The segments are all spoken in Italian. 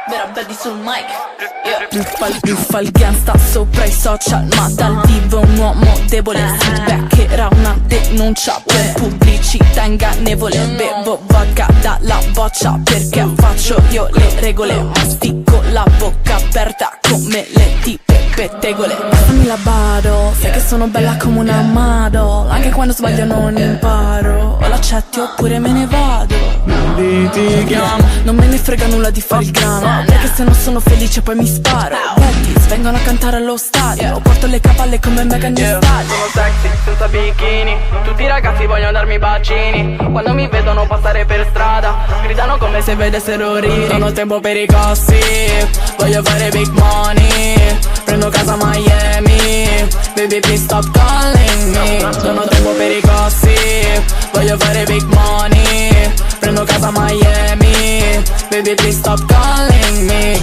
Vera Betty sul mic, yeah. Mi fa il gangsta sopra i social, ma dal vivo è un uomo debole. Feedback era una denuncia per pubblicità ingannevole. Bevo vodka dalla boccia perché faccio io le regole, ma spicco la bocca aperta come le tipe pettegole. Passami la bado, sai che sono bella come una model. Anche quando sbaglio non imparo, o l'accetti oppure me ne vado. Litighiamo, non me ne frega nulla di fare il grano, perché se non sono felice poi mi sparo. Betties vengono a cantare allo stadio, porto le capalle come Megan Thee Stallion. Sono sexy, senza bikini, tutti i ragazzi vogliono darmi bacini. Quando mi vedono passare per strada, gridano come se vedessero riri. Non ho tempo per i gossip, voglio fare big money. Prendo casa a Miami, baby please stop calling me. Non ho tempo per i gossip, voglio fare big money. Prendo casa a Miami, baby please stop calling me.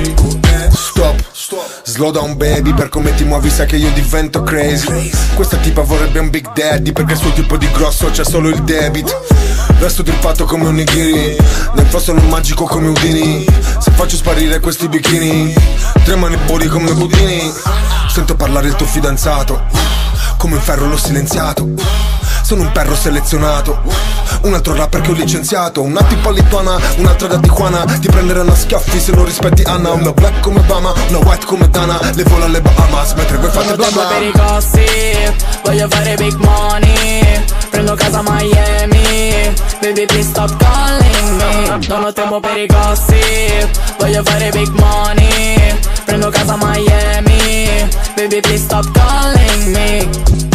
Stop, slow down baby, per come ti muovi sai che io divento crazy. Questa tipa vorrebbe un big daddy, perché il suo tipo di grosso c'è solo il debit. Resto trippato come un nigiri, nel flow sono magico come Udini. Se faccio sparire questi bikini, tremano i boli come budini. Sento parlare il tuo fidanzato, come un ferro l'ho silenziato. Sono un perro selezionato, un altro rapper che ho licenziato. Una tipa lituana, un'altra da Tijuana. Ti prenderanno a schiaffi se non rispetti Anna. Una black come Obama, una white come Dana. Le vola alle Bahamas, mentre voi fate bla bla. Non ho tempo per i gossip, voglio fare big money. Prendo casa a Miami, baby please stop calling me. Non ho tempo per i gossip, voglio fare big money. Prendo casa a Miami, baby please stop calling me.